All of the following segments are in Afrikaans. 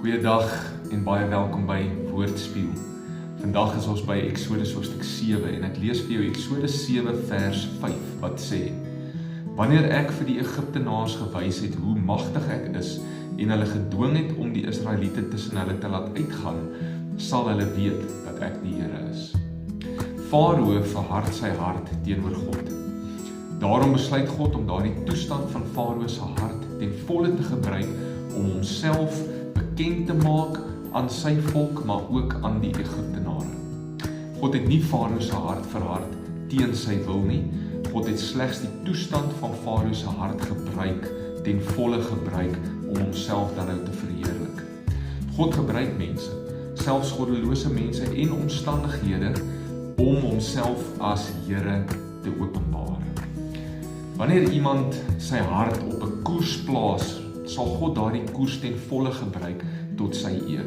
Goeiedag en baie welkom by Woordspieël. Vandag is ons by Eksodus hoofstuk 7 en ek lees vir jou Eksodus 7 vers 5 wat sê: Wanneer ek vir die Egiptenaars gewys het hoe magtig ek is en hulle gedwing het om die Israeliete tussen hulle te laat uitgaan, sal hulle weet dat ek die Here is. Farao verhard sy hart teenoor God. Daarom besluit God om daardie toestand van Farao se hart ten volle te gebruik om homself bekend te maak aan sy volk, maar ook aan die Egiptenare. God het nie Farao se hart verhard teen sy wil nie. God het slegs die toestand van Farao se hart gebruik, ten volle gebruik om homself dan nou te verheerlik. God gebruik mense, selfs goddelose mense en omstandighede om homself as Here te openbaar. Wanneer iemand sy hart op 'n koers plaas, sal God daardie koers ten volle gebruik tot sy eer.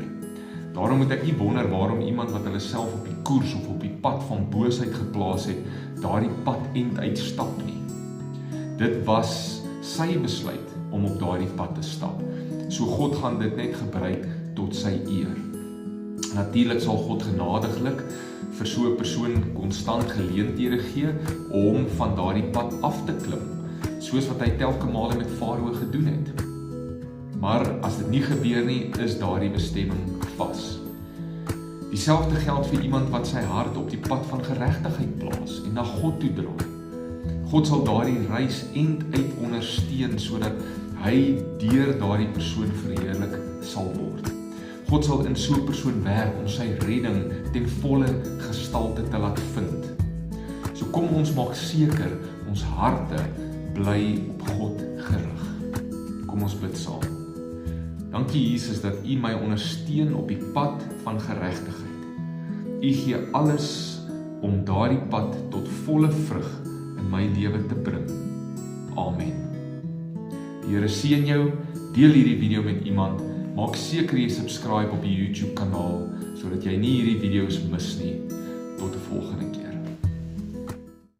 Daarom moet ek nie wonder waarom iemand wat hulle self op die koers of op die pad van boosheid geplaas het, daardie pad end uitstap nie. Dit was sy besluit om op daardie pad te stap. So God gaan dit net gebruik tot sy eer. Natuurlik sal God genadiglik vir so 'n persoon konstant geleenthede gee om van daardie pad af te klim, soos wat hy telke male met Farao gedoen het. Maar as dit nie gebeur nie, is daardie bestemming vas. Dieselfde geld vir iemand wat sy hart op die pad van geregtigheid plaas en na God toe draai. God sal daardie reis end uit ondersteun sodat hy deur daardie persoon verheerlik sal word. God sal in so 'n persoon werk om sy redding ten volle gestalte te laat vind. So kom ons maak seker ons harte bly op God gerig. Kom ons bid saam. Dankie Jesus dat U my ondersteun op die pad van geregtigheid. U gee alles om daardie pad tot volle vrug in my lewe te bring. Amen. Die Here seën jou, deel hierdie video met iemand, maak seker jy subscribe op die YouTube kanaal, sodat jy nie hierdie video's mis nie. Tot die volgende keer.